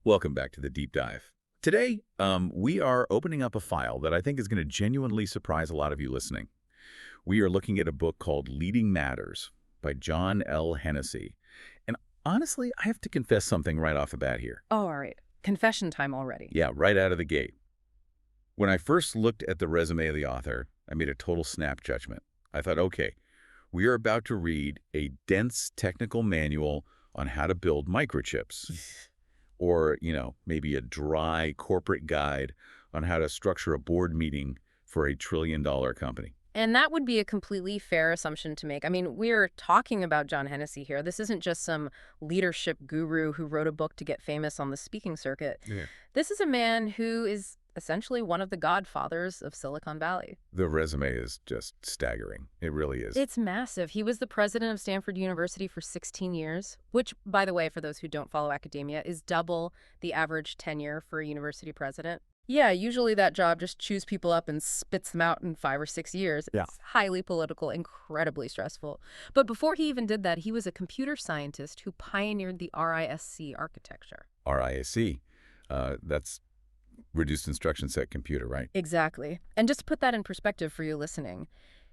Welcome back to the Deep Dive. Today, we are opening up a file that I think is going to genuinely surprise a lot of you listening. We are looking at a book called Leading Matters by John L. Hennessy. And honestly, I have to confess something right off the bat here. Oh, all right. Confession time already. Yeah, right out of the gate. When I first looked at the resume of the author, I made a total snap judgment. I thought, okay, we are about to read a dense technical manual on how to build microchips. Or, maybe a dry corporate guide on how to structure a board meeting for a trillion-dollar company. And that would be a completely fair assumption to make. I mean, we're talking about John Hennessy here. This isn't just some leadership guru who wrote a book to get famous on the speaking circuit. Yeah. This is a man who is essentially one of the godfathers of Silicon Valley. The resume is just staggering. It really is. It's massive. He was the president of Stanford University for 16 years, which, by the way, for those who don't follow academia, is double the average tenure for a university president. Yeah, usually that job just chews people up and spits them out in 5 or 6 years. Yeah. It's highly political, incredibly stressful. But before he even did that, he was a computer scientist who pioneered the RISC architecture. RISC. That's Reduced Instruction Set Computer, right? Exactly. And just to put that in perspective for you listening,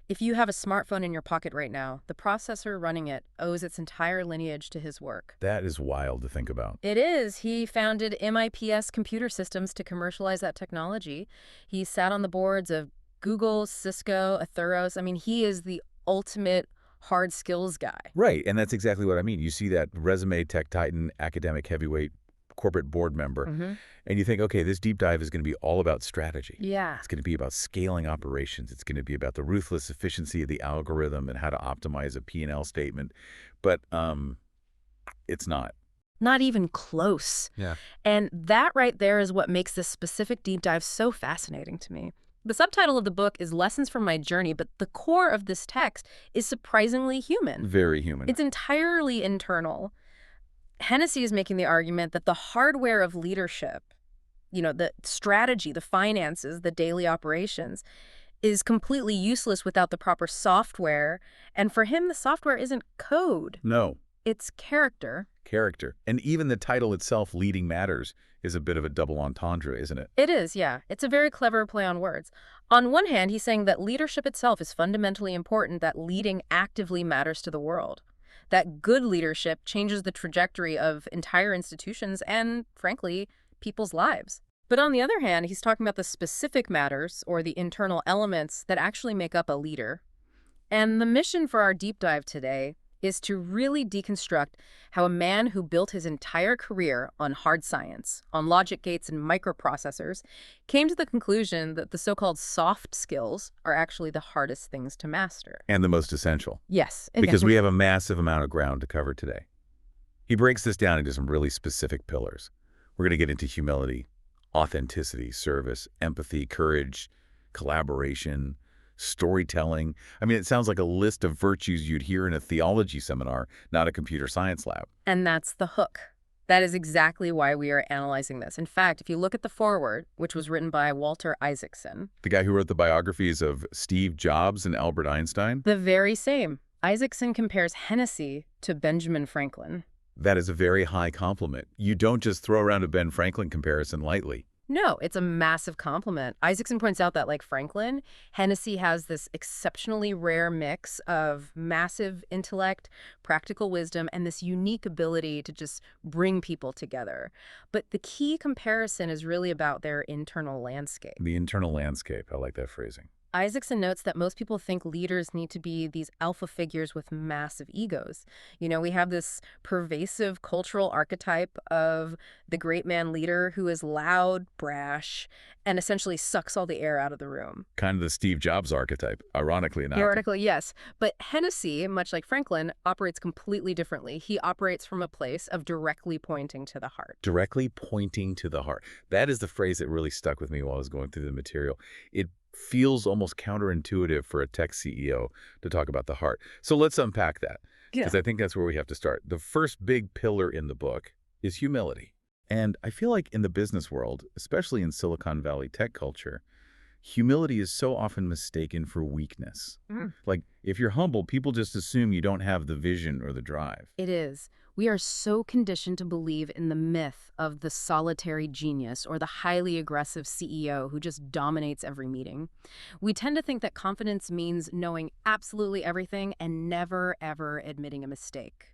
if you have a smartphone in your pocket right now, the processor running it owes its entire lineage to his work. That is wild to think about. It is. He founded MIPS Computer Systems to commercialize that technology. He sat on the boards of Google, Cisco, Atheros. I mean, he is the ultimate hard skills guy. Right, and that's exactly what I mean. You see that resume, tech titan, academic heavyweight, corporate board member, and you think, okay, this deep dive is going to be all about strategy. Yeah. It's going to be about scaling operations. It's going to be about the ruthless efficiency of the algorithm and how to optimize a P&L statement. But it's not. Not even close. Yeah. And that right there is what makes this specific deep dive so fascinating to me. The subtitle of the book is Lessons from My Journey, but the core of this text is surprisingly human. Very human. It's entirely internal. Hennessy is making the argument that the hardware of leadership, the strategy, the finances, the daily operations, is completely useless without the proper software. And for him, the software isn't code. No. It's character. Character. And even the title itself, Leading Matters, is a bit of a double entendre, isn't it? It is, yeah. It's a very clever play on words. On one hand, he's saying that leadership itself is fundamentally important, that leading actively matters to the world. That good leadership changes the trajectory of entire institutions and, frankly, people's lives. But on the other hand, he's talking about the specific matters or the internal elements that actually make up a leader. And the mission for our deep dive today is to really deconstruct how a man who built his entire career on hard science, on logic gates and microprocessors, came to the conclusion that the so-called soft skills are actually the hardest things to master. And the most essential. Yes. Because we have a massive amount of ground to cover today. He breaks this down into some really specific pillars. We're going to get into humility, authenticity, service, empathy, courage, collaboration, storytelling. I mean, it sounds like a list of virtues you'd hear in a theology seminar, not a computer science lab. And that's the hook. That is exactly why we are analyzing this. In fact, if you look at the foreword, which was written by Walter Isaacson. The guy who wrote the biographies of Steve Jobs and Albert Einstein? The very same. Isaacson compares Hennessy to Benjamin Franklin. That is a very high compliment. You don't just throw around a Ben Franklin comparison lightly. No, it's a massive compliment. Isaacson points out that, like Franklin, Hennessy has this exceptionally rare mix of massive intellect, practical wisdom, and this unique ability to just bring people together. But the key comparison is really about their internal landscape. The internal landscape. I like that phrasing. Isaacson notes that most people think leaders need to be these alpha figures with massive egos. We have this pervasive cultural archetype of the great man leader who is loud, brash, and essentially sucks all the air out of the room. Kind of the Steve Jobs archetype, ironically enough. Ironically, yes. But Hennessy, much like Franklin, operates completely differently. He operates from a place of directly pointing to the heart. Directly pointing to the heart. That is the phrase that really stuck with me while I was going through the material. It feels almost counterintuitive for a tech CEO to talk about the heart. So let's unpack that, because I think that's where we have to start. The first big pillar in the book is humility. And I feel like in the business world, especially in Silicon Valley tech culture, Humility is so often mistaken for weakness. Mm. Like, if you're humble, people just assume you don't have the vision or the drive. It is. We are so conditioned to believe in the myth of the solitary genius or the highly aggressive CEO who just dominates every meeting. We tend to think that confidence means knowing absolutely everything and never, ever admitting a mistake.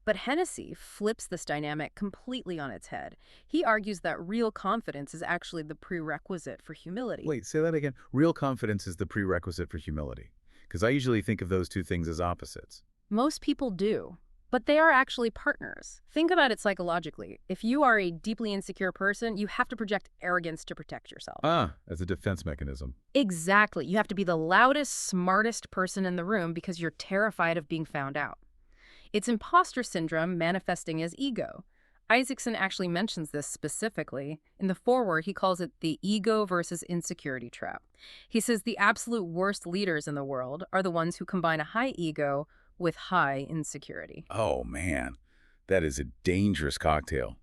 But Hennessy flips this dynamic completely on its head. He argues that real confidence is actually the prerequisite for humility. Wait, say that again. Real confidence is the prerequisite for humility. Because I usually think of those two things as opposites. Most people do, but they are actually partners. Think about it psychologically. If you are a deeply insecure person, you have to project arrogance to protect yourself. As a defense mechanism. Exactly. You have to be the loudest, smartest person in the room because you're terrified of being found out. It's imposter syndrome manifesting as ego. Isaacson actually mentions this specifically. In the foreword, he calls it the ego versus insecurity trap. He says the absolute worst leaders in the world are the ones who combine a high ego with high insecurity. Oh, man. That is a dangerous cocktail.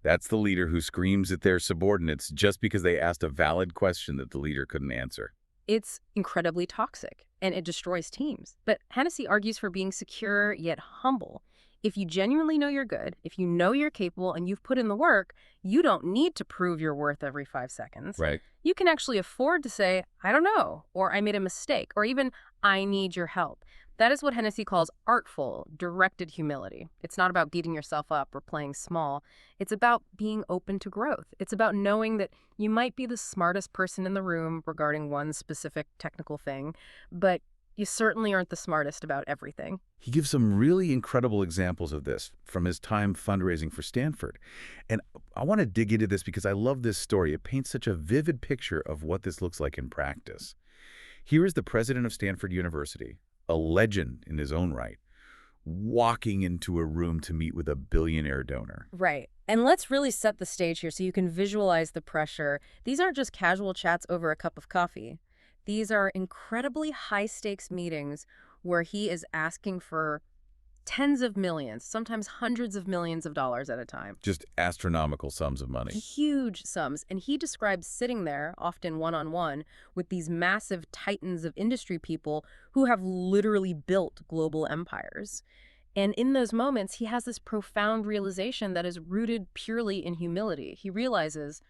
That's the leader who screams at their subordinates just because they asked a valid question that the leader couldn't answer. It's incredibly toxic, and it destroys teams. But Hennessy argues for being secure yet humble. If you genuinely know you're good, if you know you're capable and you've put in the work, you don't need to prove your worth every 5 seconds. Right. You can actually afford to say, I don't know, or I made a mistake, or even, I need your help. That is what Hennessy calls artful, directed humility. It's not about beating yourself up or playing small. It's about being open to growth. It's about knowing that you might be the smartest person in the room regarding one specific technical thing, but you certainly aren't the smartest about everything. He gives some really incredible examples of this from his time fundraising for Stanford. And I want to dig into this because I love this story. It paints such a vivid picture of what this looks like in practice. Here is the president of Stanford University, a legend in his own right, walking into a room to meet with a billionaire donor. Right. And let's really set the stage here so you can visualize the pressure. These aren't just casual chats over a cup of coffee. These are incredibly high-stakes meetings where he is asking for tens of millions, sometimes hundreds of millions of dollars at a time. Just astronomical sums of money. Huge sums. And he describes sitting there, often one-on-one, with these massive titans of industry people who have literally built global empires. And in those moments, he has this profound realization that is rooted purely in humility. He realizes,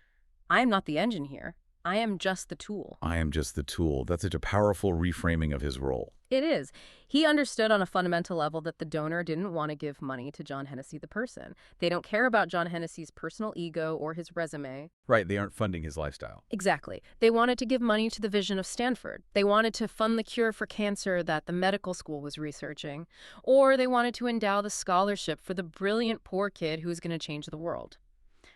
I am not the engine here. I am just the tool. I am just the tool. That's such a powerful reframing of his role. It is. He understood on a fundamental level that the donor didn't want to give money to John Hennessy, the person. They don't care about John Hennessy's personal ego or his resume. Right, they aren't funding his lifestyle. Exactly. They wanted to give money to the vision of Stanford. They wanted to fund the cure for cancer that the medical school was researching. Or they wanted to endow the scholarship for the brilliant poor kid who was going to change the world.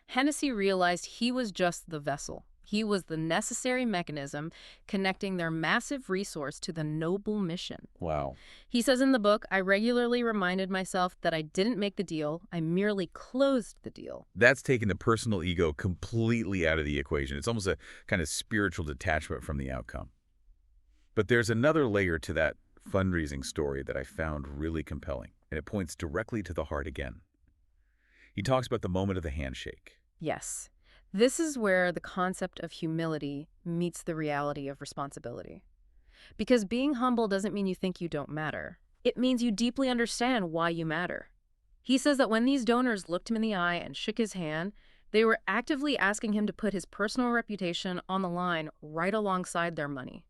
Hennessy realized he was just the vessel. He was the necessary mechanism connecting their massive resource to the noble mission. Wow. He says in the book, I regularly reminded myself that I didn't make the deal, I merely closed the deal. That's taking the personal ego completely out of the equation. It's almost a kind of spiritual detachment from the outcome. But there's another layer to that fundraising story that I found really compelling, and it points directly to the heart again. He talks about the moment of the handshake. Yes. This is where the concept of humility meets the reality of responsibility. Because being humble doesn't mean you think you don't matter. It means you deeply understand why you matter. He says that when these donors looked him in the eye and shook his hand, they were actively asking him to put his personal reputation on the line right alongside their money.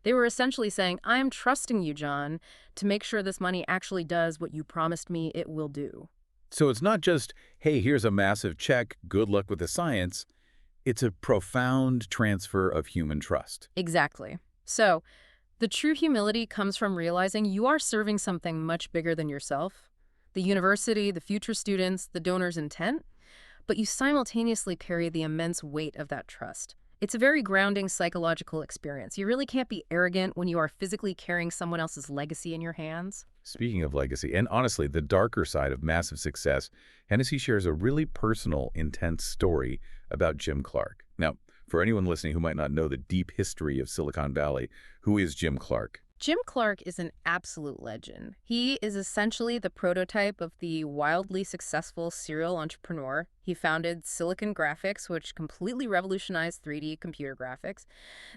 They were essentially saying, I am trusting you, John, to make sure this money actually does what you promised me it will do. So it's not just, hey, here's a massive check, good luck with the science. It's a profound transfer of human trust. Exactly. So, the true humility comes from realizing you are serving something much bigger than yourself, the university, the future students, the donor's intent, but you simultaneously carry the immense weight of that trust. It's a very grounding psychological experience. You really can't be arrogant when you are physically carrying someone else's legacy in your hands. Speaking of legacy, and honestly, the darker side of massive success, Hennessy shares a really personal, intense story about Jim Clark. Now, for anyone listening who might not know the deep history of Silicon Valley, who is Jim Clark? Jim Clark is an absolute legend. He is essentially the prototype of the wildly successful serial entrepreneur. He founded Silicon Graphics, which completely revolutionized 3D computer graphics.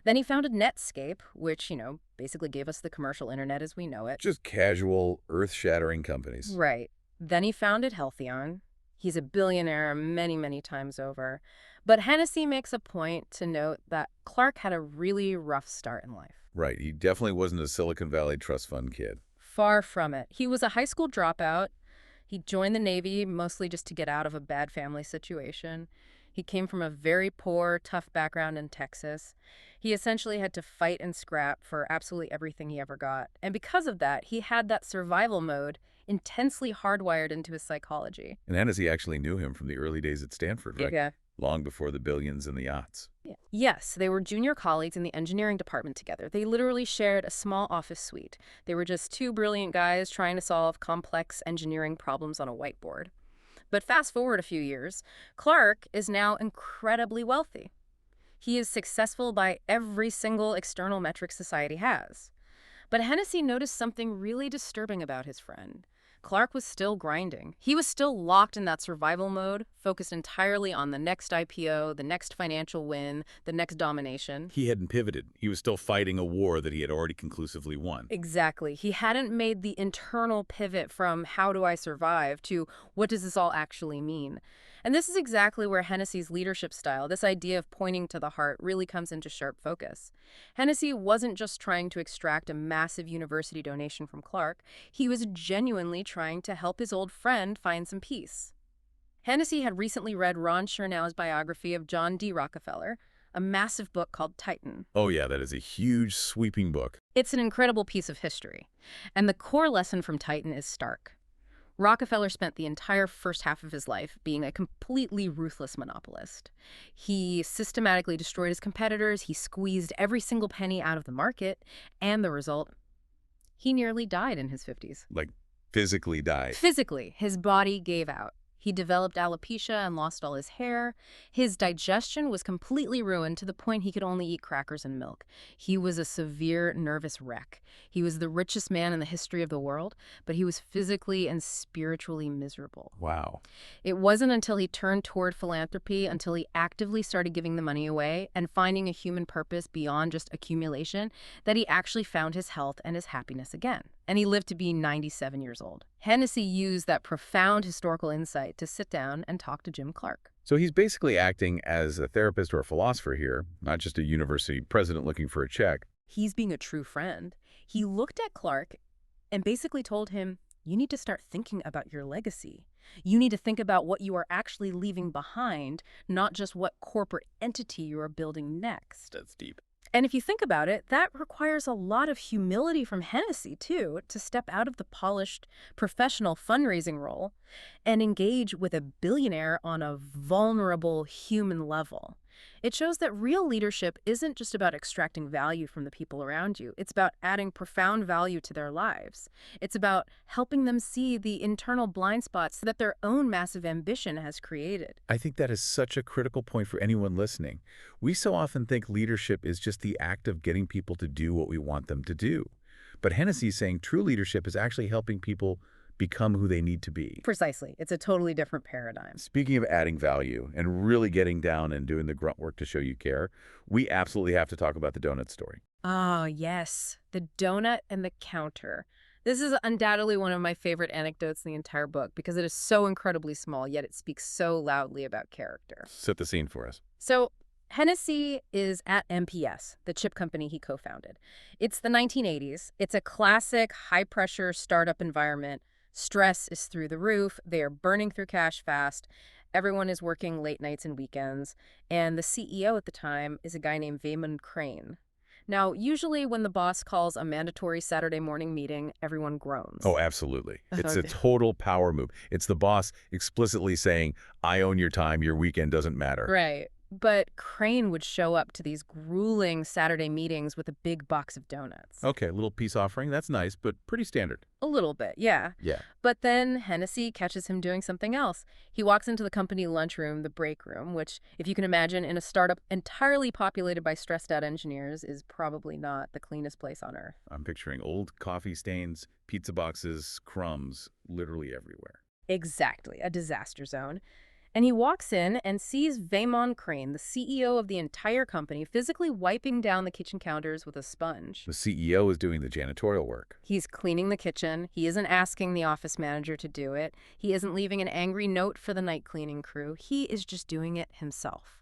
Then he founded Netscape, which, basically gave us the commercial internet as we know it. Just casual, earth-shattering companies. Right. Then he founded Healtheon. He's a billionaire many, many times over. But Hennessy makes a point to note that Clark had a really rough start in life. Right, he definitely wasn't a Silicon Valley Trust Fund kid. Far from it. He was a high school dropout. He joined the Navy mostly just to get out of a bad family situation. He came from a very poor, tough background in Texas. He essentially had to fight and scrap for absolutely everything he ever got. And because of that, he had that survival mode intensely hardwired into his psychology. And Hennessy actually knew him from the early days at Stanford, right? Yeah. Long before the billions and the yachts. Yeah. Yes, they were junior colleagues in the engineering department together. They literally shared a small office suite. They were just two brilliant guys trying to solve complex engineering problems on a whiteboard. But fast forward a few years, Clark is now incredibly wealthy. He is successful by every single external metric society has. But Hennessy noticed something really disturbing about his friend. Clark was still grinding. He was still locked in that survival mode, focused entirely on the next IPO, the next financial win, the next domination. He hadn't pivoted. He was still fighting a war that he had already conclusively won. Exactly. He hadn't made the internal pivot from how do I survive to what does this all actually mean? And this is exactly where Hennessy's leadership style, this idea of pointing to the heart, really comes into sharp focus. Hennessy wasn't just trying to extract a massive university donation from Clark. He was genuinely trying to help his old friend find some peace. Hennessy had recently read Ron Chernow's biography of John D. Rockefeller, a massive book called Titan. Oh yeah, that is a huge, sweeping book. It's an incredible piece of history. And the core lesson from Titan is stark. Rockefeller spent the entire first half of his life being a completely ruthless monopolist. He systematically destroyed his competitors, he squeezed every single penny out of the market, and the result? He nearly died in his 50s. Like, physically died. Physically, his body gave out. He developed alopecia and lost all his hair. His digestion was completely ruined to the point he could only eat crackers and milk. He was a severe nervous wreck. He was the richest man in the history of the world, but he was physically and spiritually miserable. Wow. It wasn't until he turned toward philanthropy, until he actively started giving the money away and finding a human purpose beyond just accumulation, that he actually found his health and his happiness again. And he lived to be 97 years old. Hennessy used that profound historical insight to sit down and talk to Jim Clark. So he's basically acting as a therapist or a philosopher here, not just a university president looking for a check. He's being a true friend. He looked at Clark and basically told him, you need to start thinking about your legacy. You need to think about what you are actually leaving behind, not just what corporate entity you are building next. That's deep. And if you think about it, that requires a lot of humility from Hennessy, too, to step out of the polished professional fundraising role and engage with a billionaire on a vulnerable human level. It shows that real leadership isn't just about extracting value from the people around you. It's about adding profound value to their lives. It's about helping them see the internal blind spots that their own massive ambition has created. I think that is such a critical point for anyone listening. We so often think leadership is just the act of getting people to do what we want them to do. But Hennessy is saying true leadership is actually helping people become who they need to be. Precisely. It's a totally different paradigm. Speaking of adding value and really getting down and doing the grunt work to show you care, we absolutely have to talk about the donut story. Oh, yes. The donut and the counter. This is undoubtedly one of my favorite anecdotes in the entire book because it is so incredibly small, yet it speaks so loudly about character. Set the scene for us. So, Hennessy is at MPS, the chip company he co-founded. It's the 1980s. It's a classic high-pressure startup environment. Stress is through the roof. They are burning through cash fast. Everyone is working late nights and weekends. And the CEO at the time is a guy named Vamon Crane. Now, usually when the boss calls a mandatory Saturday morning meeting, everyone groans. Oh, absolutely. It's a total power move. It's the boss explicitly saying, I own your time, your weekend doesn't matter. Right. But Crane would show up to these grueling Saturday meetings with a big box of donuts. Okay, a little peace offering. That's nice, but pretty standard. A little bit, yeah. Yeah. But then Hennessy catches him doing something else. He walks into the company lunchroom, the break room, which, if you can imagine, in a startup entirely populated by stressed out engineers, is probably not the cleanest place on earth. I'm picturing old coffee stains, pizza boxes, crumbs, literally everywhere. Exactly, a disaster zone. And he walks in and sees Vaemon Crane, the CEO of the entire company, physically wiping down the kitchen counters with a sponge. The CEO is doing the janitorial work. He's cleaning the kitchen. He isn't asking the office manager to do it. He isn't leaving an angry note for the night cleaning crew. He is just doing it himself.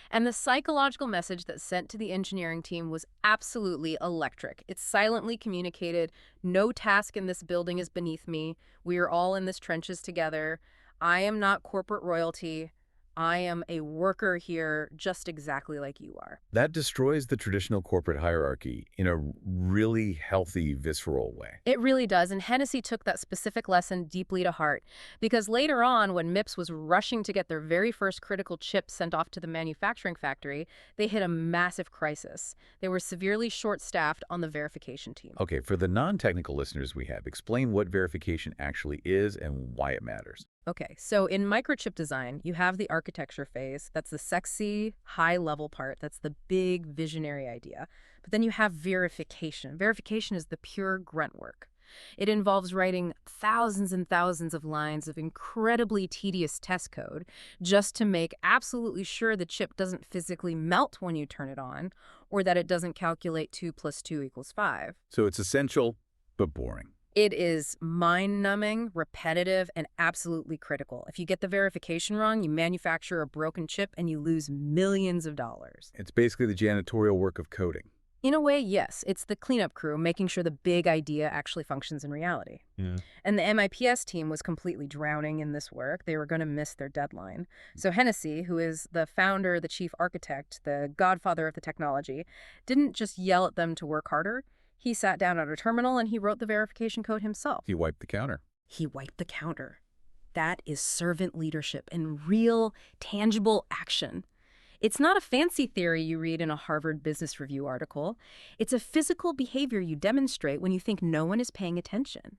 And the psychological message that's sent to the engineering team was absolutely electric. It silently communicated, no task in this building is beneath me. We are all in this trenches together. I am not corporate royalty. I am a worker here just exactly like you are. That destroys the traditional corporate hierarchy in a really healthy, visceral way. It really does, and Hennessy took that specific lesson deeply to heart, because later on, when MIPS was rushing to get their very first critical chip sent off to the manufacturing factory, they hit a massive crisis. They were severely short-staffed on the verification team. Okay, for the non-technical listeners we have, explain what verification actually is and why it matters. Okay, so in microchip design, you have the architecture phase. That's the sexy, high-level part. That's the big visionary idea. But then you have verification. Verification is the pure grunt work. It involves writing thousands and thousands of lines of incredibly tedious test code just to make absolutely sure the chip doesn't physically melt when you turn it on, or that it doesn't calculate 2 + 2 = 5. So it's essential, but boring. It is mind-numbing, repetitive, and absolutely critical. If you get the verification wrong, you manufacture a broken chip and you lose millions of dollars. It's basically the janitorial work of coding. In a way, yes. It's the cleanup crew making sure the big idea actually functions in reality. Yeah. And the MIPS team was completely drowning in this work. They were going to miss their deadline. So Hennessy, who is the founder, the chief architect, the godfather of the technology, didn't just yell at them to work harder. He sat down at a terminal and he wrote the verification code himself. He wiped the counter. He wiped the counter. That is servant leadership in real, tangible action. It's not a fancy theory you read in a Harvard Business Review article. It's a physical behavior you demonstrate when you think no one is paying attention.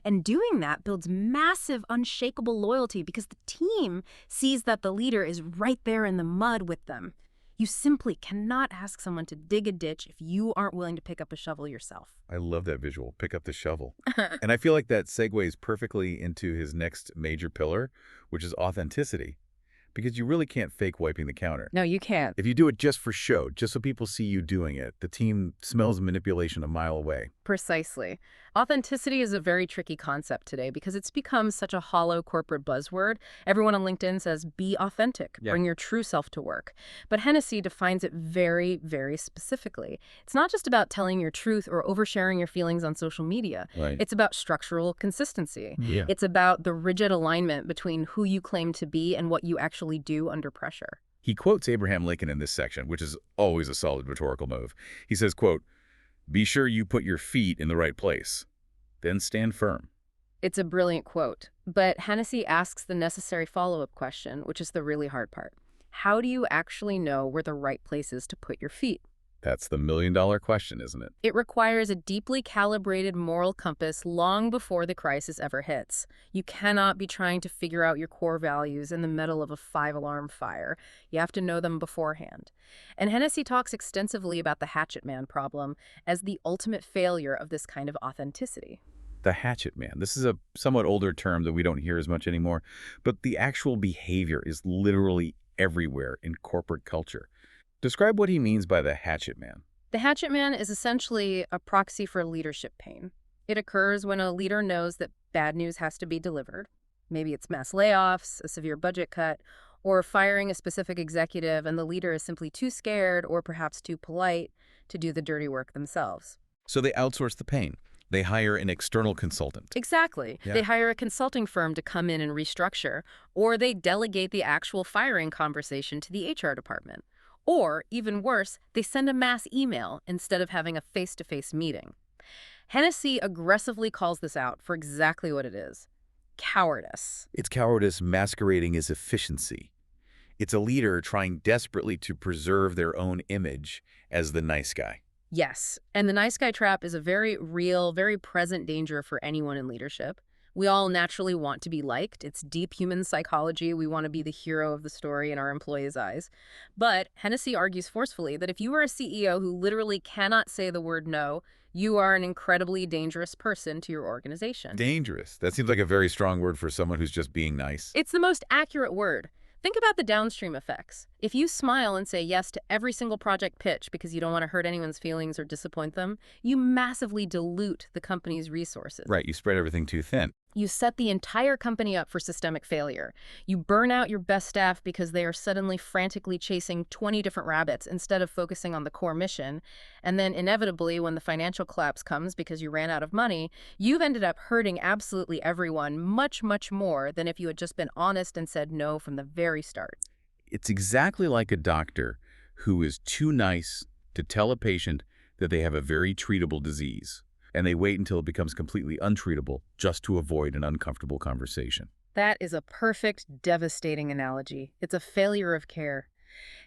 And doing that builds massive, unshakable loyalty because the team sees that the leader is right there in the mud with them. You simply cannot ask someone to dig a ditch if you aren't willing to pick up a shovel yourself. I love that visual. Pick up the shovel. And I feel like that segues perfectly into his next major pillar, which is authenticity. Because you really can't fake wiping the counter. No, you can't. If you do it just for show, just so people see you doing it, the team smells manipulation a mile away. Precisely. Authenticity is a very tricky concept today because it's become such a hollow corporate buzzword. Everyone on LinkedIn says, be authentic, bring your true self to work. But Hennessy defines it very, very specifically. It's not just about telling your truth or oversharing your feelings on social media. Right. It's about structural consistency. Yeah. It's about the rigid alignment between who you claim to be and what you actually do under pressure. He quotes Abraham Lincoln in this section, which is always a solid rhetorical move. He says, quote, "Be sure you put your feet in the right place, then stand firm." It's a brilliant quote, but Hennessy asks the necessary follow-up question, which is the really hard part. How do you actually know where the right place is to put your feet? That's the million-dollar question, isn't it? It requires a deeply calibrated moral compass long before the crisis ever hits. You cannot be trying to figure out your core values in the middle of a 5-alarm fire. You have to know them beforehand. And Hennessy talks extensively about the hatchet man problem as the ultimate failure of this kind of authenticity. The hatchet man. This is a somewhat older term that we don't hear as much anymore, but the actual behavior is literally everywhere in corporate culture. Describe what he means by the hatchet man. The hatchet man is essentially a proxy for leadership pain. It occurs when a leader knows that bad news has to be delivered. Maybe it's mass layoffs, a severe budget cut, or firing a specific executive and the leader is simply too scared or perhaps too polite to do the dirty work themselves. So they outsource the pain. They hire an external consultant. Exactly. Yeah. They hire a consulting firm to come in and restructure, or they delegate the actual firing conversation to the HR department. Or, even worse, they send a mass email instead of having a face-to-face meeting. Hennessy aggressively calls this out for exactly what it is: cowardice. It's cowardice masquerading as efficiency. It's a leader trying desperately to preserve their own image as the nice guy. Yes, and the nice guy trap is a very real, very present danger for anyone in leadership. We all naturally want to be liked. It's deep human psychology. We want to be the hero of the story in our employees' eyes. But Hennessy argues forcefully that if you are a CEO who literally cannot say the word no, you are an incredibly dangerous person to your organization. Dangerous. That seems like a very strong word for someone who's just being nice. It's the most accurate word. Think about the downstream effects. If you smile and say yes to every single project pitch because you don't want to hurt anyone's feelings or disappoint them, you massively dilute the company's resources. Right, you spread everything too thin. You set the entire company up for systemic failure. You burn out your best staff because they are suddenly frantically chasing 20 different rabbits instead of focusing on the core mission. And then inevitably, when the financial collapse comes because you ran out of money, you've ended up hurting absolutely everyone much, much more than if you had just been honest and said no from the very start. It's exactly like a doctor who is too nice to tell a patient that they have a very treatable disease, and they wait until it becomes completely untreatable just to avoid an uncomfortable conversation. That is a perfect, devastating analogy. It's a failure of care.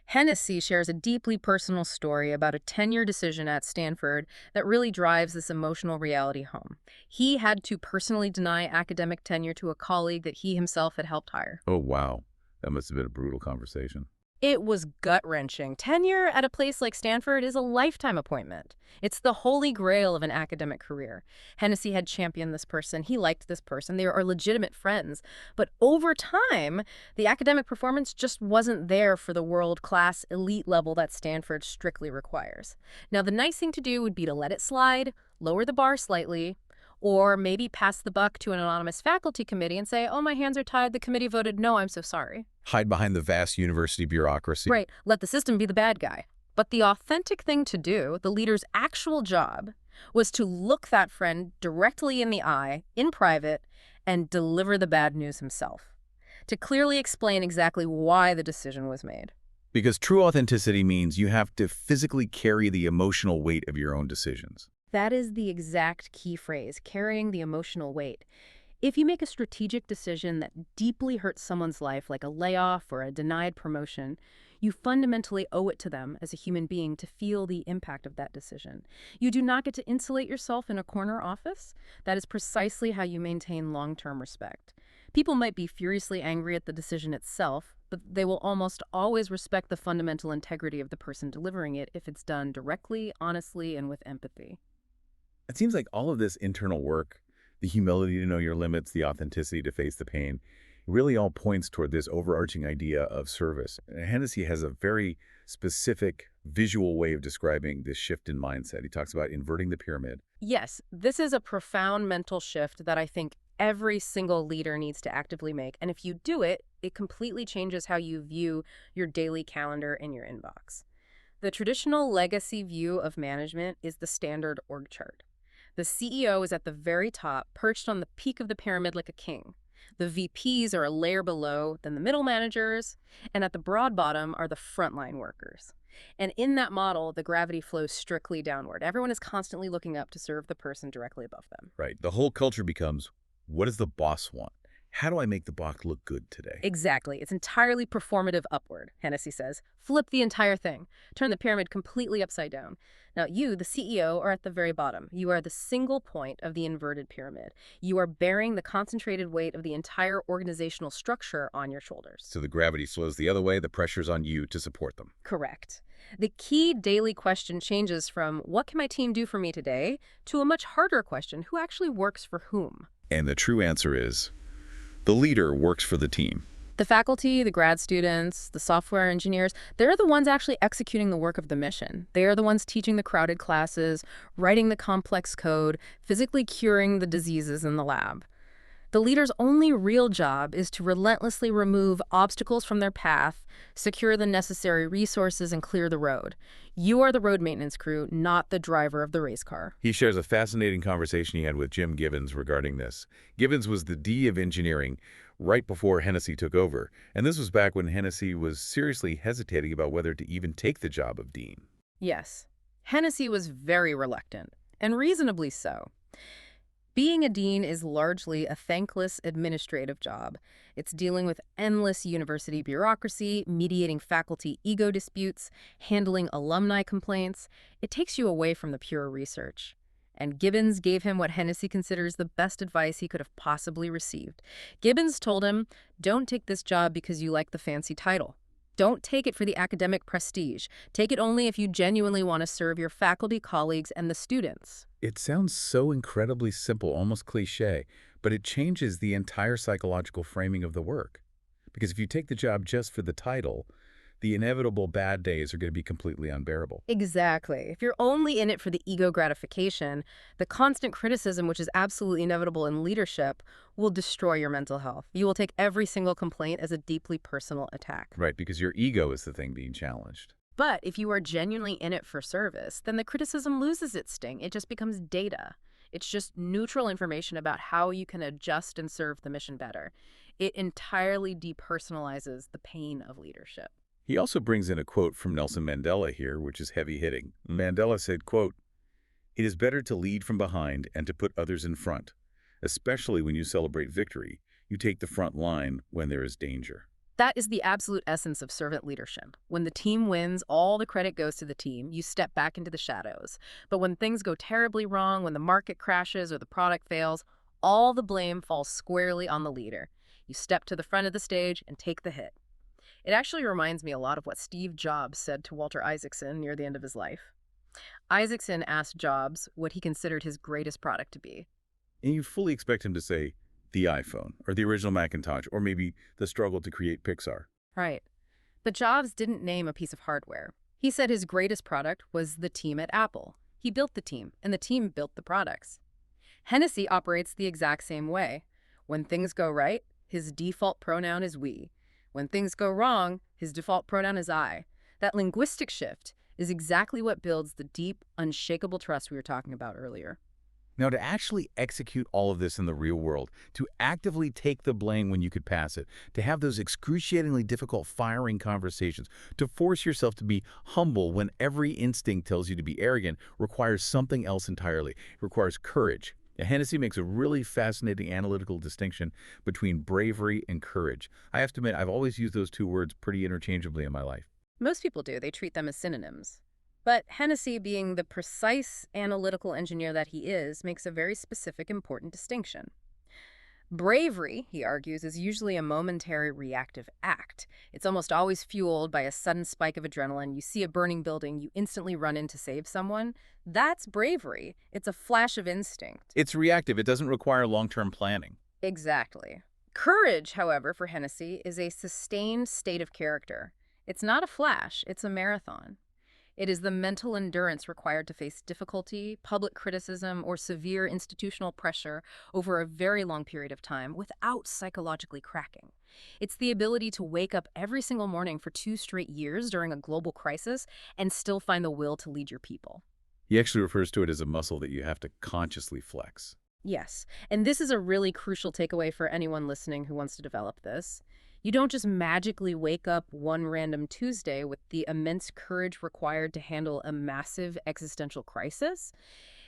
Hennessy shares a deeply personal story about a tenure decision at Stanford that really drives this emotional reality home. He had to personally deny academic tenure to a colleague that he himself had helped hire. Oh, wow. That must have been a brutal conversation. It was gut-wrenching. Tenure at a place like Stanford is a lifetime appointment. It's the holy grail of an academic career. Hennessy had championed this person. He liked this person. They are legitimate friends. But over time, the academic performance just wasn't there for the world-class elite level that Stanford strictly requires. Now, the nice thing to do would be to let it slide, lower the bar slightly, or maybe pass the buck to an anonymous faculty committee and say, oh, my hands are tied. The committee voted no. I'm so sorry. Hide behind the vast university bureaucracy. Right. Let the system be the bad guy. But the authentic thing to do, the leader's actual job, was to look that friend directly in the eye, in private, and deliver the bad news himself. To clearly explain exactly why the decision was made. Because true authenticity means you have to physically carry the emotional weight of your own decisions. That is the exact key phrase, carrying the emotional weight. If you make a strategic decision that deeply hurts someone's life, like a layoff or a denied promotion, you fundamentally owe it to them as a human being to feel the impact of that decision. You do not get to insulate yourself in a corner office. That is precisely how you maintain long-term respect. People might be furiously angry at the decision itself, but they will almost always respect the fundamental integrity of the person delivering it if it's done directly, honestly, and with empathy. It seems like all of this internal work, the humility to know your limits, the authenticity to face the pain, really all points toward this overarching idea of service. And Hennessy has a very specific visual way of describing this shift in mindset. He talks about inverting the pyramid. Yes, this is a profound mental shift that I think every single leader needs to actively make. And if you do it, it completely changes how you view your daily calendar and your inbox. The traditional legacy view of management is the standard org chart. The CEO is at the very top, perched on the peak of the pyramid like a king. The VPs are a layer below than the middle managers, and at the broad bottom are the frontline workers. And in that model, the gravity flows strictly downward. Everyone is constantly looking up to serve the person directly above them. Right. The whole culture becomes, what does the boss want? How do I make the boss look good today? Exactly. It's entirely performative upward, Hennessy says. Flip the entire thing. Turn the pyramid completely upside down. Now, you, the CEO, are at the very bottom. You are the single point of the inverted pyramid. You are bearing the concentrated weight of the entire organizational structure on your shoulders. So the gravity slows the other way, the pressure's on you to support them. Correct. The key daily question changes from, what can my team do for me today, to a much harder question, who actually works for whom? And the true answer is, the leader works for the team. The faculty, the grad students, the software engineers, they're the ones actually executing the work of the mission. They are the ones teaching the crowded classes, writing the complex code, physically curing the diseases in the lab. The leader's only real job is to relentlessly remove obstacles from their path, secure the necessary resources, and clear the road. You are the road maintenance crew, not the driver of the race car. He shares a fascinating conversation he had with Jim Gibbons regarding this. Gibbons was the D of engineering right before Hennessy took over, and this was back when Hennessy was seriously hesitating about whether to even take the job of dean. Yes, Hennessy was very reluctant, and reasonably so. Being a dean is largely a thankless administrative job. It's dealing with endless university bureaucracy, mediating faculty ego disputes, handling alumni complaints. It takes you away from the pure research. And Gibbons gave him what Hennessy considers the best advice he could have possibly received. Gibbons told him, "Don't take this job because you like the fancy title. Don't take it for the academic prestige. Take it only if you genuinely want to serve your faculty, colleagues, and the students." It sounds so incredibly simple, almost cliche, but it changes the entire psychological framing of the work. Because if you take the job just for the title, the inevitable bad days are going to be completely unbearable. Exactly. If you're only in it for the ego gratification, the constant criticism, which is absolutely inevitable in leadership, will destroy your mental health. You will take every single complaint as a deeply personal attack. Right, because your ego is the thing being challenged. But if you are genuinely in it for service, then the criticism loses its sting. It just becomes data. It's just neutral information about how you can adjust and serve the mission better. It entirely depersonalizes the pain of leadership. He also brings in a quote from Nelson Mandela here, which is heavy-hitting. Mandela said, quote, "It is better to lead from behind and to put others in front. Especially when you celebrate victory, you take the front line when there is danger." That is the absolute essence of servant leadership. When the team wins, all the credit goes to the team. You step back into the shadows. But when things go terribly wrong, when the market crashes or the product fails, all the blame falls squarely on the leader. You step to the front of the stage and take the hit. It actually reminds me a lot of what Steve Jobs said to Walter Isaacson near the end of his life. Isaacson asked Jobs what he considered his greatest product to be. And you fully expect him to say, the iPhone, or the original Macintosh, or maybe the struggle to create Pixar. Right. But Jobs didn't name a piece of hardware. He said his greatest product was the team at Apple. He built the team, and the team built the products. Hennessy operates the exact same way. When things go right, his default pronoun is we. When things go wrong, his default pronoun is I. That linguistic shift is exactly what builds the deep, unshakable trust we were talking about earlier. Now, to actually execute all of this in the real world, to actively take the blame when you could pass it, to have those excruciatingly difficult firing conversations, to force yourself to be humble when every instinct tells you to be arrogant, requires something else entirely. It requires courage. Hennessy makes a really fascinating analytical distinction between bravery and courage. I have to admit, I've always used those two words pretty interchangeably in my life. Most people do. They treat them as synonyms. But Hennessy, being the precise analytical engineer that he is, makes a very specific, important distinction. Bravery, he argues, is usually a momentary reactive act. It's almost always fueled by a sudden spike of adrenaline. You see a burning building, you instantly run in to save someone. That's bravery. It's a flash of instinct. It's reactive. It doesn't require long-term planning. Exactly. Courage, however, for Hennessy, is a sustained state of character. It's not a flash, it's a marathon. It is the mental endurance required to face difficulty, public criticism, or severe institutional pressure over a very long period of time without psychologically cracking. It's the ability to wake up every single morning for 2 straight years during a global crisis and still find the will to lead your people. He actually refers to it as a muscle that you have to consciously flex. Yes, and this is a really crucial takeaway for anyone listening who wants to develop this. You don't just magically wake up one random Tuesday with the immense courage required to handle a massive existential crisis.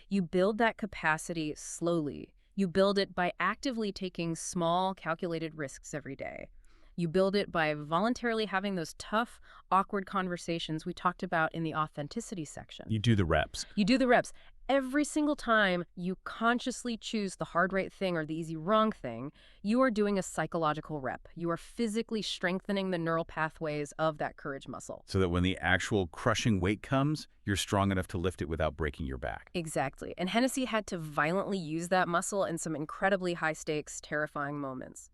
You build that capacity slowly. You build it by actively taking small, calculated risks every day. You build it by voluntarily having those tough, awkward conversations we talked about in the authenticity section. You do the reps. You do the reps. Every single time you consciously choose the hard right thing or the easy wrong thing, you are doing a psychological rep. You are physically strengthening the neural pathways of that courage muscle. So that when the actual crushing weight comes, you're strong enough to lift it without breaking your back. Exactly. And Hennessy had to violently use that muscle in some incredibly high-stakes, terrifying moments.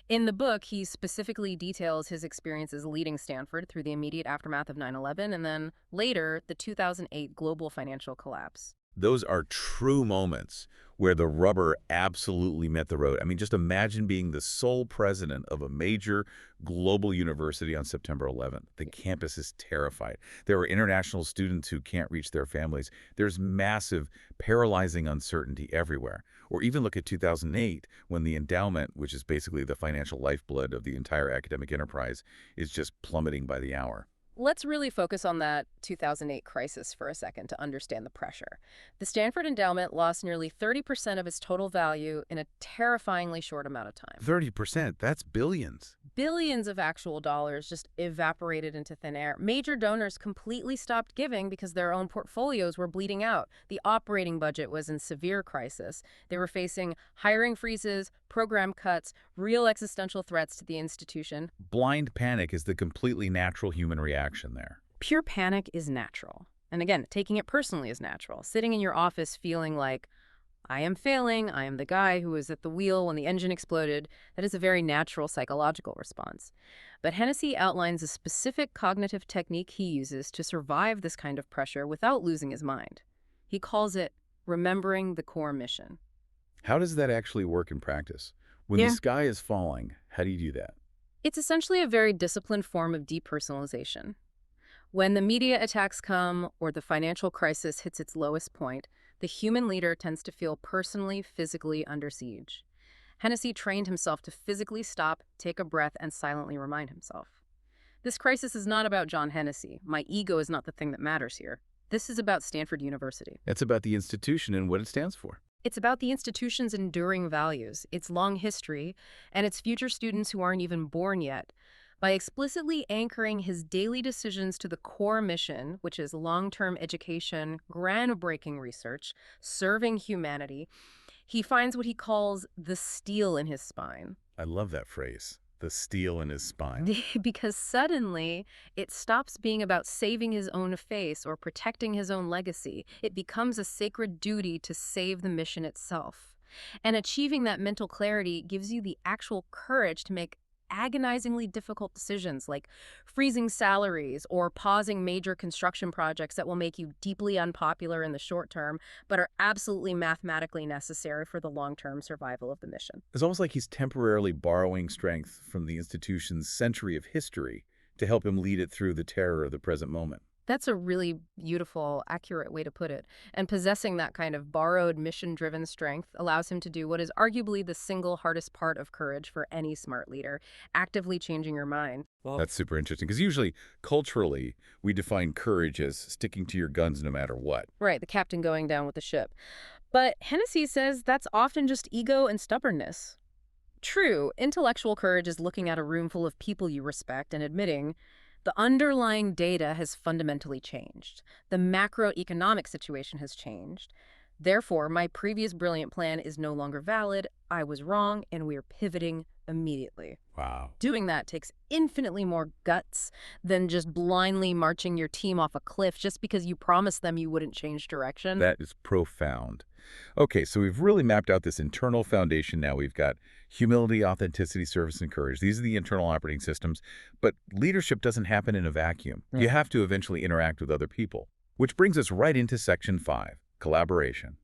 In the book, he specifically details his experiences leading Stanford through the immediate aftermath of 9/11 and then later the 2008 global financial collapse. Those are true moments where the rubber absolutely met the road. I mean, just imagine being the sole president of a major global university on September 11th. The campus is terrified. There are international students who can't reach their families. There's massive, paralyzing uncertainty everywhere. Or even look at 2008, when the endowment, which is basically the financial lifeblood of the entire academic enterprise, is just plummeting by the hour. Let's really focus on that 2008 crisis for a second to understand the pressure. The Stanford endowment lost nearly 30% of its total value in a terrifyingly short amount of time. 30%, that's billions. Billions of actual dollars just evaporated into thin air. Major donors completely stopped giving because their own portfolios were bleeding out. The operating budget was in severe crisis. They were facing hiring freezes, program cuts, real existential threats to the institution. Blind panic is the completely natural human reaction there. Pure panic is natural. And again, taking it personally is natural. Sitting in your office feeling like, I am failing, I am the guy who was at the wheel when the engine exploded, that is a very natural psychological response. But Hennessy outlines a specific cognitive technique he uses to survive this kind of pressure without losing his mind. He calls it remembering the core mission. How does that actually work in practice? When the sky is falling, how do you do that? It's essentially a very disciplined form of depersonalization. When the media attacks come or the financial crisis hits its lowest point, the human leader tends to feel personally, physically under siege. Hennessy trained himself to physically stop, take a breath, and silently remind himself. This crisis is not about John Hennessy. My ego is not the thing that matters here. This is about Stanford University. It's about the institution and what it stands for. It's about the institution's enduring values, its long history, and its future students who aren't even born yet. By explicitly anchoring his daily decisions to the core mission, which is long-term education, groundbreaking research, serving humanity, he finds what he calls the steel in his spine. I love that phrase, the steel in his spine. Because suddenly, it stops being about saving his own face or protecting his own legacy. It becomes a sacred duty to save the mission itself. And achieving that mental clarity gives you the actual courage to make agonizingly difficult decisions like freezing salaries or pausing major construction projects that will make you deeply unpopular in the short term, but are absolutely mathematically necessary for the long-term survival of the mission. It's almost like he's temporarily borrowing strength from the institution's century of history to help him lead it through the terror of the present moment. That's a really beautiful, accurate way to put it. And possessing that kind of borrowed, mission-driven strength allows him to do what is arguably the single hardest part of courage for any smart leader, actively changing your mind. That's super interesting because usually, culturally, we define courage as sticking to your guns no matter what. Right, the captain going down with the ship. But Hennessy says that's often just ego and stubbornness. True, intellectual courage is looking at a room full of people you respect and admitting, the underlying data has fundamentally changed. The macroeconomic situation has changed. Therefore, my previous brilliant plan is no longer valid. I was wrong, and we are pivoting immediately. Wow. Doing that takes infinitely more guts than just blindly marching your team off a cliff just because you promised them you wouldn't change direction. That is profound. Okay, so we've really mapped out this internal foundation now. We've got humility, authenticity, service, and courage. These are the internal operating systems. But leadership doesn't happen in a vacuum. You have to eventually interact with other people. Which brings us right into Section 5, collaboration.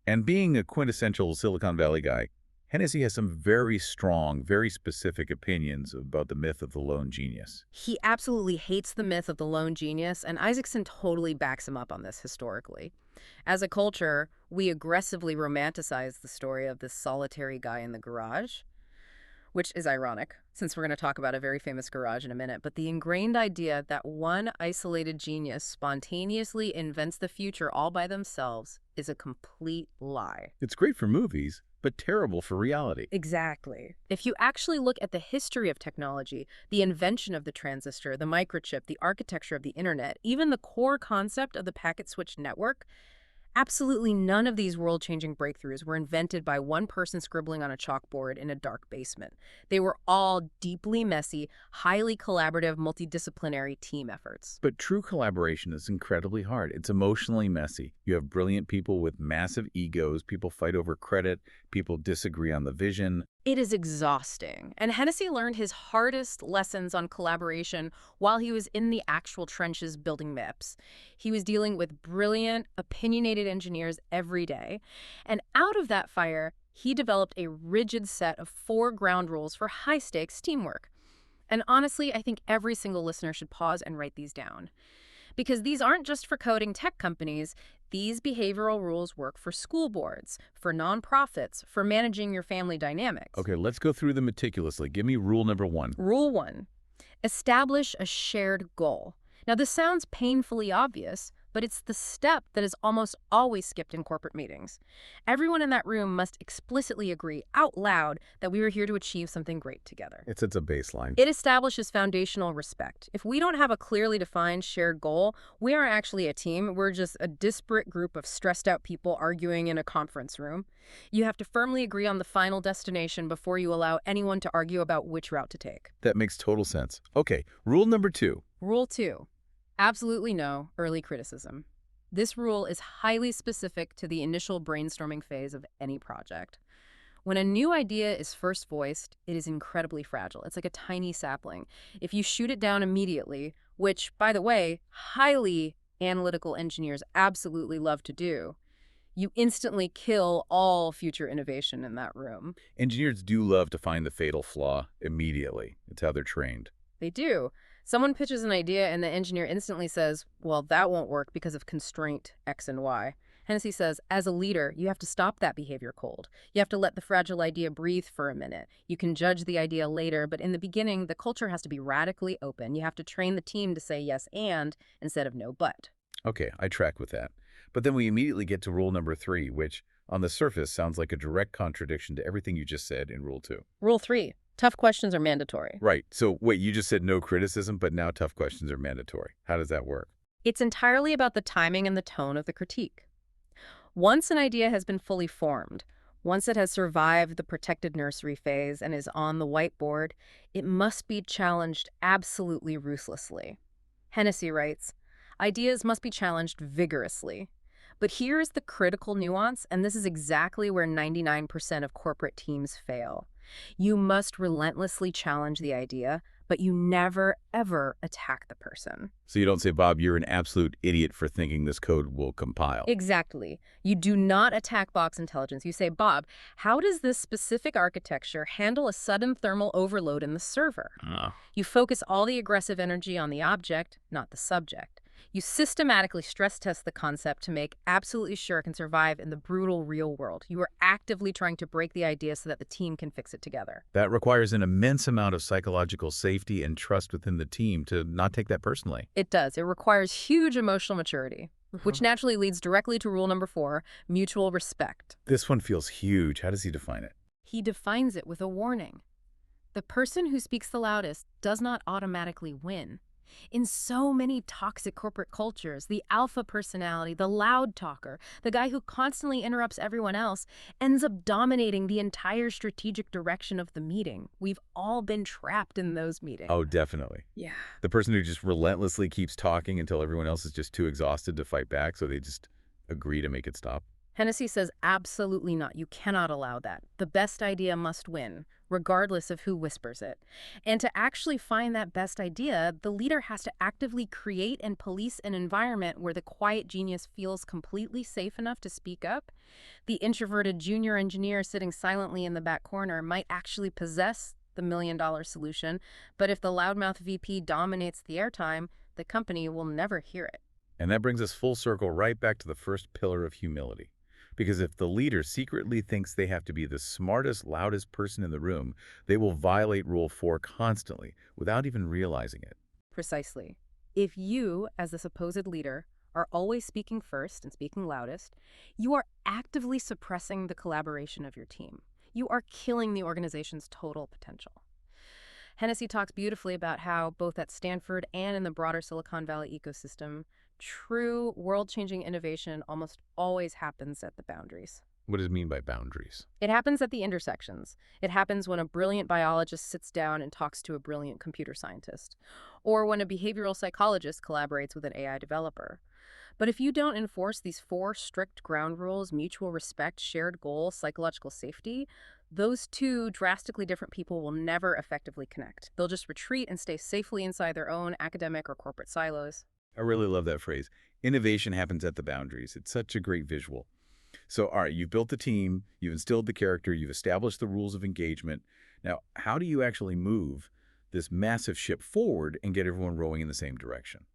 And being a quintessential Silicon Valley guy, Hennessy has some very strong, very specific opinions about the myth of the lone genius. He absolutely hates the myth of the lone genius, and Isaacson totally backs him up on this historically. As a culture, we aggressively romanticize the story of this solitary guy in the garage, which is ironic, since we're going to talk about a very famous garage in a minute, but the ingrained idea that one isolated genius spontaneously invents the future all by themselves is a complete lie. It's great for movies, but terrible for reality. Exactly. If you actually look at the history of technology, the invention of the transistor, the microchip, the architecture of the internet, even the core concept of the packet switch network, absolutely none of these world-changing breakthroughs were invented by one person scribbling on a chalkboard in a dark basement. They were all deeply messy, highly collaborative, multidisciplinary team efforts. But true collaboration is incredibly hard. It's emotionally messy. You have brilliant people with massive egos. People fight over credit. People disagree on the vision. It is exhausting, and Hennessy learned his hardest lessons on collaboration while he was in the actual trenches building MIPS. He was dealing with brilliant, opinionated engineers every day, and out of that fire, he developed a rigid set of 4 ground rules for high-stakes teamwork. And honestly, I think every single listener should pause and write these down. Because these aren't just for coding tech companies. These behavioral rules work for school boards, for nonprofits, for managing your family dynamics. Okay, let's go through them meticulously. Give me rule number 1. Rule 1. Establish a shared goal. Now, this sounds painfully obvious, but it's the step that is almost always skipped in corporate meetings. Everyone in that room must explicitly agree out loud that we are here to achieve something great together. It sets a baseline. It establishes foundational respect. If we don't have a clearly defined shared goal, we aren't actually a team. We're just a disparate group of stressed out people arguing in a conference room. You have to firmly agree on the final destination before you allow anyone to argue about which route to take. That makes total sense. Okay, rule number 2. Rule 2. Absolutely no early criticism. This rule is highly specific to the initial brainstorming phase of any project. When a new idea is first voiced, it is incredibly fragile. It's like a tiny sapling. If you shoot it down immediately, which, by the way, highly analytical engineers absolutely love to do, you instantly kill all future innovation in that room. Engineers do love to find the fatal flaw immediately. It's how they're trained. They do. Someone pitches an idea and the engineer instantly says, well, that won't work because of constraint X and Y. Hennessy says, as a leader, you have to stop that behavior cold. You have to let the fragile idea breathe for a minute. You can judge the idea later, but in the beginning, the culture has to be radically open. You have to train the team to say yes and instead of no but. Okay, I track with that. But then we immediately get to rule number 3, which on the surface sounds like a direct contradiction to everything you just said in rule 2. Rule 3. Tough questions are mandatory. Right. So wait, you just said no criticism, but now tough questions are mandatory. How does that work? It's entirely about the timing and the tone of the critique. Once an idea has been fully formed, once it has survived the protected nursery phase and is on the whiteboard, it must be challenged absolutely ruthlessly. Hennessy writes, ideas must be challenged vigorously. But here is the critical nuance, and this is exactly where 99% of corporate teams fail. You must relentlessly challenge the idea, but you never, ever attack the person. So you don't say, Bob, you're an absolute idiot for thinking this code will compile. Exactly. You do not attack box intelligence. You say, Bob, how does this specific architecture handle a sudden thermal overload in the server? You focus all the aggressive energy on the object, not the subject. You systematically stress test the concept to make absolutely sure it can survive in the brutal real world. You are actively trying to break the idea so that the team can fix it together. That requires an immense amount of psychological safety and trust within the team to not take that personally. It does. It requires huge emotional maturity, which naturally leads directly to rule number 4, mutual respect. This one feels huge. How does he define it? He defines it with a warning. The person who speaks the loudest does not automatically win. In so many toxic corporate cultures, the alpha personality, the loud talker, the guy who constantly interrupts everyone else, ends up dominating the entire strategic direction of the meeting. We've all been trapped in those meetings. Oh, definitely. Yeah. The person who just relentlessly keeps talking until everyone else is just too exhausted to fight back, so they just agree to make it stop. Hennessy says absolutely not. You cannot allow that. The best idea must win, regardless of who whispers it. And to actually find that best idea, the leader has to actively create and police an environment where the quiet genius feels completely safe enough to speak up. The introverted junior engineer sitting silently in the back corner might actually possess the million-dollar solution, but if the loudmouth VP dominates the airtime, the company will never hear it. And that brings us full circle right back to the first pillar of humility. Because if the leader secretly thinks they have to be the smartest, loudest person in the room, they will violate Rule 4 constantly without even realizing it. Precisely. If you, as the supposed leader, are always speaking first and speaking loudest, you are actively suppressing the collaboration of your team. You are killing the organization's total potential. Hennessy talks beautifully about how, both at Stanford and in the broader Silicon Valley ecosystem, true world-changing innovation almost always happens at the boundaries. What does it mean by boundaries? It happens at the intersections. It happens when a brilliant biologist sits down and talks to a brilliant computer scientist, or when a behavioral psychologist collaborates with an AI developer. But if you don't enforce these 4 strict ground rules, mutual respect, shared goal, psychological safety, those 2 drastically different people will never effectively connect. They'll just retreat and stay safely inside their own academic or corporate silos. I really love that phrase. Innovation happens at the boundaries. It's such a great visual. So, all right, you've built the team, you've instilled the character, you've established the rules of engagement. Now, how do you actually move this massive ship forward and get everyone rowing in the same direction?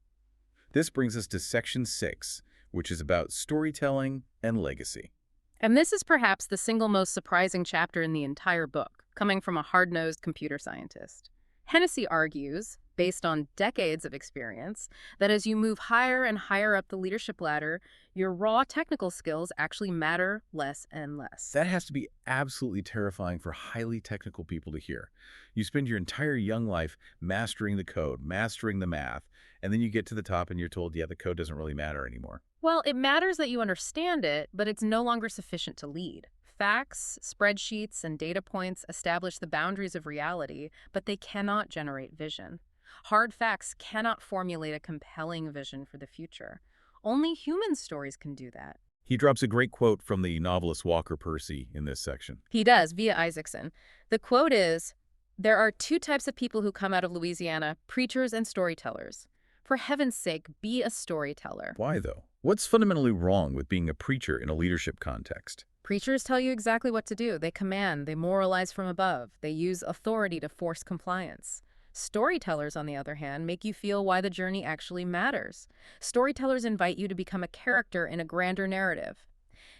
This brings us to section 6, which is about storytelling and legacy. And this is perhaps the single most surprising chapter in the entire book, coming from a hard-nosed computer scientist. Hennessy argues, based on decades of experience, that as you move higher and higher up the leadership ladder, your raw technical skills actually matter less and less. That has to be absolutely terrifying for highly technical people to hear. You spend your entire young life mastering the code, mastering the math, and then you get to the top and you're told, yeah, the code doesn't really matter anymore. Well, it matters that you understand it, but it's no longer sufficient to lead. Facts, spreadsheets, and data points establish the boundaries of reality, but they cannot generate vision. Hard facts cannot formulate a compelling vision for the future. Only human stories can do that. He drops a great quote from the novelist Walker Percy in this section. He does, via Isaacson. The quote is, "There are two types of people who come out of Louisiana, preachers and storytellers. For heaven's sake, be a storyteller." Why, though? What's fundamentally wrong with being a preacher in a leadership context? Preachers tell you exactly what to do. They command, they moralize from above, they use authority to force compliance. Storytellers, on the other hand, make you feel why the journey actually matters. Storytellers invite you to become a character in a grander narrative.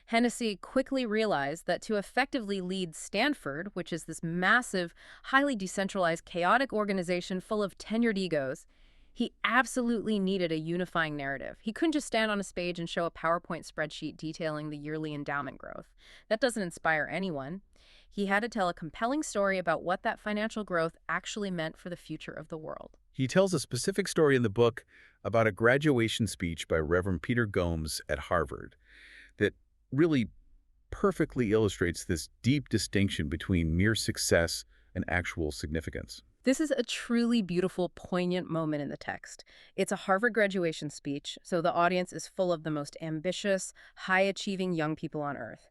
Hennessy quickly realized that to effectively lead Stanford, which is this massive, highly decentralized, chaotic organization full of tenured egos, he absolutely needed a unifying narrative. He couldn't just stand on a stage and show a PowerPoint spreadsheet detailing the yearly endowment growth. That doesn't inspire anyone. He had to tell a compelling story about what that financial growth actually meant for the future of the world. He tells a specific story in the book about a graduation speech by Reverend Peter Gomes at Harvard that really perfectly illustrates this deep distinction between mere success and actual significance. This is a truly beautiful, poignant moment in the text. It's a Harvard graduation speech, so the audience is full of the most ambitious, high-achieving young people on earth.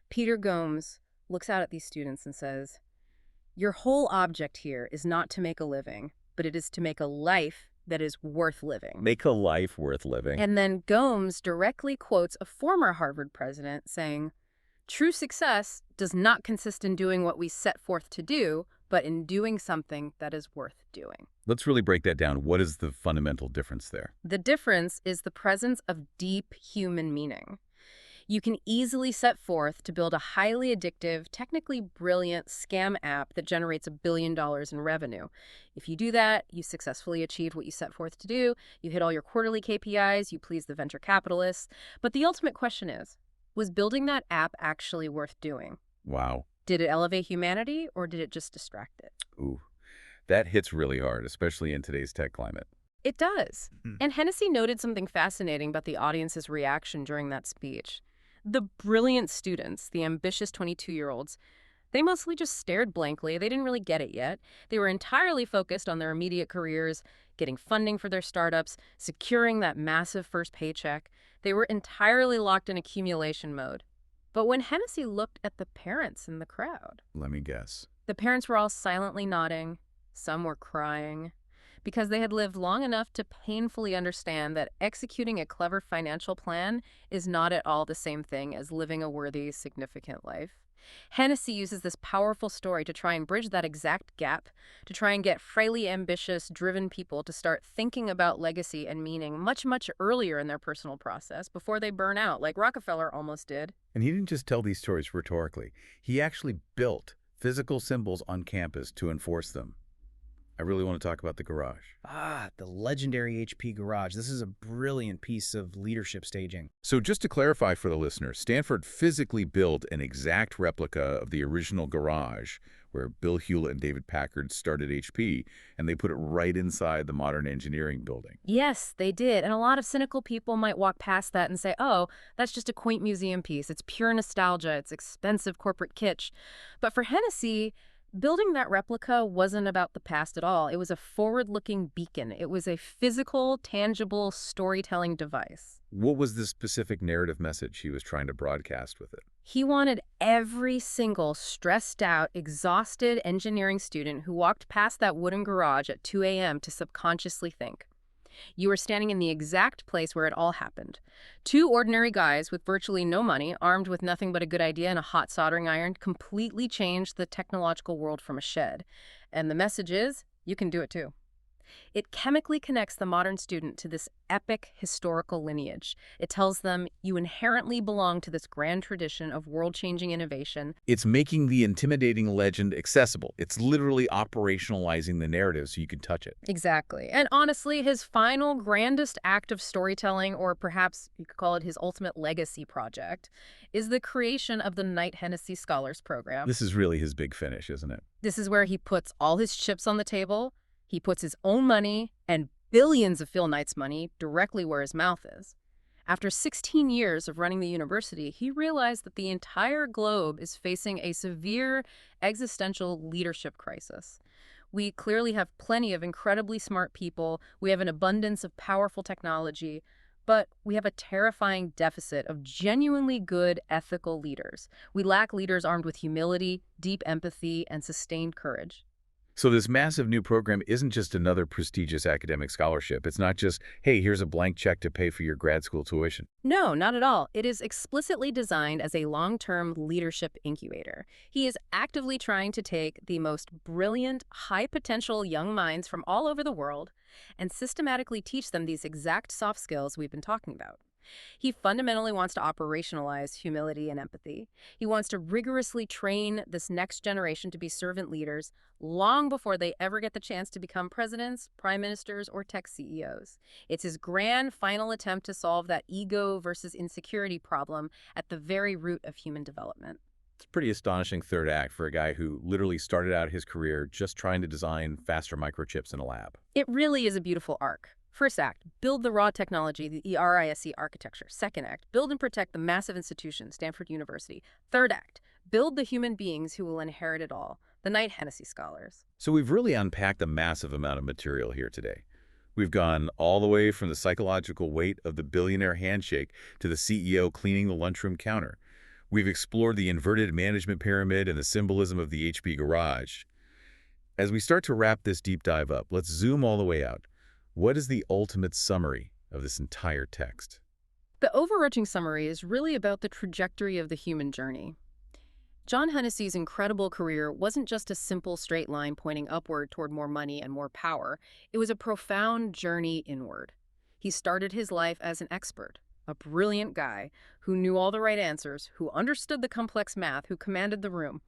Peter Gomes looks out at these students and says, "Your whole object here is not to make a living, but it is to make a life that is worth living." Make a life worth living. And then Gomes directly quotes a former Harvard president saying, "True success does not consist in doing what we set forth to do, but in doing something that is worth doing." Let's really break that down. What is the fundamental difference there? The difference is the presence of deep human meaning. You can easily set forth to build a highly addictive, technically brilliant scam app that generates $1 billion in revenue. If you do that, you successfully achieved what you set forth to do, you hit all your quarterly KPIs, you please the venture capitalists. But the ultimate question is, was building that app actually worth doing? Wow. Did it elevate humanity, or did it just distract it? Ooh, that hits really hard, especially in today's tech climate. It does. And Hennessy noted something fascinating about the audience's reaction during that speech. The brilliant students, the ambitious 22-year-olds, they mostly just stared blankly. They didn't really get it yet. They were entirely focused on their immediate careers, getting funding for their startups, securing that massive first paycheck. They were entirely locked in accumulation mode. But when Hennessy looked at the parents in the crowd, Let me guess. the parents were all silently nodding. Some were crying, because they had lived long enough to painfully understand that executing a clever financial plan is not at all the same thing as living a worthy, significant life. Hennessy uses this powerful story to try and bridge that exact gap, to try and get frailly ambitious, driven people to start thinking about legacy and meaning much, much earlier in their personal process before they burn out, like Rockefeller almost did. And he didn't just tell these stories rhetorically. He actually built physical symbols on campus to enforce them. I really want to talk about the garage. The legendary HP garage. This is a brilliant piece of leadership staging. So just to clarify for the listener, Stanford physically built an exact replica of the original garage where Bill Hewlett and David Packard started HP, and they put it right inside the modern engineering building. Yes, they did. And a lot of cynical people might walk past that and say, oh, that's just a quaint museum piece. It's pure nostalgia. It's expensive corporate kitsch. But for Hennessy, building that replica wasn't about the past at all. It was a forward-looking beacon. It was a physical, tangible storytelling device. What was the specific narrative message he was trying to broadcast with it? He wanted every single stressed out, exhausted engineering student who walked past that wooden garage at 2 a.m. to subconsciously think, you were standing in the exact place where it all happened. Two ordinary guys with virtually no money, armed with nothing but a good idea and a hot soldering iron, completely changed the technological world from a shed. And the message is, you can do it too. It chemically connects the modern student to this epic historical lineage. It tells them you inherently belong to this grand tradition of world-changing innovation. It's making the intimidating legend accessible. It's literally operationalizing the narrative so you can touch it. Exactly. And honestly, his final grandest act of storytelling, or perhaps you could call it his ultimate legacy project, is the creation of the Knight Hennessy Scholars Program. This is really his big finish, isn't it? This is where he puts all his chips on the table. He puts his own money and billions of Phil Knight's money directly where his mouth is. After 16 years of running the university, he realized that the entire globe is facing a severe existential leadership crisis. We clearly have plenty of incredibly smart people. We have an abundance of powerful technology, but we have a terrifying deficit of genuinely good, ethical leaders. We lack leaders armed with humility, deep empathy, and sustained courage. So this massive new program isn't just another prestigious academic scholarship. It's not just, hey, here's a blank check to pay for your grad school tuition. No, not at all. It is explicitly designed as a long-term leadership incubator. He is actively trying to take the most brilliant, high-potential young minds from all over the world and systematically teach them these exact soft skills we've been talking about. He fundamentally wants to operationalize humility and empathy. He wants to rigorously train this next generation to be servant leaders long before they ever get the chance to become presidents, prime ministers, or tech CEOs. It's his grand final attempt to solve that ego versus insecurity problem at the very root of human development. It's a pretty astonishing third act for a guy who literally started out his career just trying to design faster microchips in a lab. It really is a beautiful arc. First act, build the raw technology, the RISC architecture. Second act, build and protect the massive institution, Stanford University. Third act, build the human beings who will inherit it all, the Knight Hennessy Scholars. So we've really unpacked a massive amount of material here today. We've gone all the way from the psychological weight of the billionaire handshake to the CEO cleaning the lunchroom counter. We've explored the inverted management pyramid and the symbolism of the HP garage. As we start to wrap this deep dive up, let's zoom all the way out. What is the ultimate summary of this entire text? The overarching summary is really about the trajectory of the human journey. John Hennessy's incredible career wasn't just a simple straight line pointing upward toward more money and more power. It was a profound journey inward. He started his life as an expert, a brilliant guy who knew all the right answers, who understood the complex math, who commanded the room.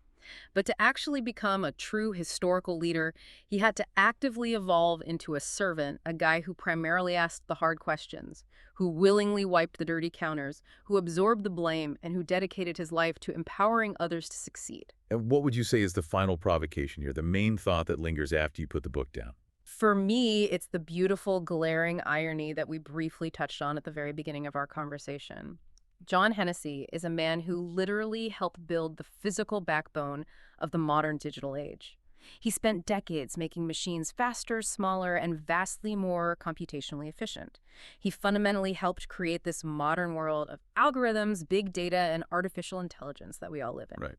But to actually become a true historical leader, he had to actively evolve into a servant, a guy who primarily asked the hard questions, who willingly wiped the dirty counters, who absorbed the blame, and who dedicated his life to empowering others to succeed. And what would you say is the final provocation here, the main thought that lingers after you put the book down? For me, it's the beautiful, glaring irony that we briefly touched on at the very beginning of our conversation. John Hennessy is a man who literally helped build the physical backbone of the modern digital age. He spent decades making machines faster, smaller, and vastly more computationally efficient. He fundamentally helped create this modern world of algorithms, big data, and artificial intelligence that we all live in. Right.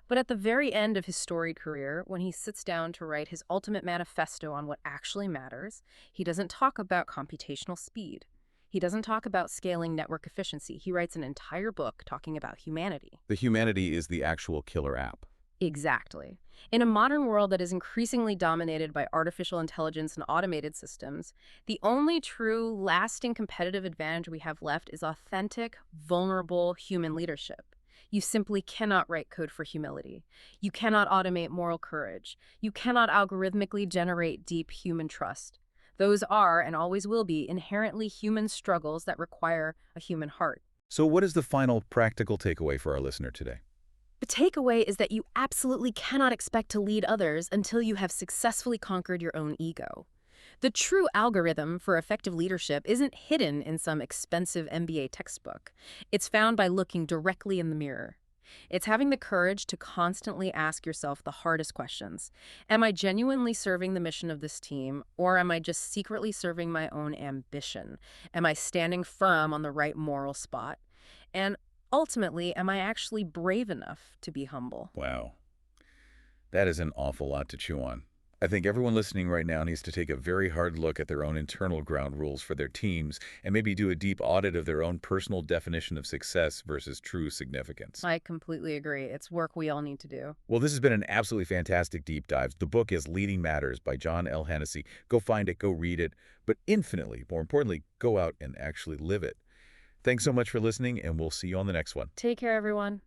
But at the very end of his storied career, when he sits down to write his ultimate manifesto on what actually matters, he doesn't talk about computational speed. He doesn't talk about scaling network efficiency. He writes an entire book talking about humanity. The humanity is the actual killer app. Exactly. In a modern world that is increasingly dominated by artificial intelligence and automated systems, the only true, lasting competitive advantage we have left is authentic, vulnerable human leadership. You simply cannot write code for humility. You cannot automate moral courage. You cannot algorithmically generate deep human trust. Those are, and always will be, inherently human struggles that require a human heart. So what is the final practical takeaway for our listener today? The takeaway is that you absolutely cannot expect to lead others until you have successfully conquered your own ego. The true algorithm for effective leadership isn't hidden in some expensive MBA textbook. It's found by looking directly in the mirror. It's having the courage to constantly ask yourself the hardest questions. Am I genuinely serving the mission of this team, or am I just secretly serving my own ambition? Am I standing firm on the right moral spot? And ultimately, am I actually brave enough to be humble? Wow. That is an awful lot to chew on. I think everyone listening right now needs to take a very hard look at their own internal ground rules for their teams and maybe do a deep audit of their own personal definition of success versus true significance. I completely agree. It's work we all need to do. Well, this has been an absolutely fantastic deep dive. The book is Leading Matters by John L. Hennessy. Go find it, go read it, but infinitely, more importantly, go out and actually live it. Thanks so much for listening, and we'll see you on the next one. Take care, everyone.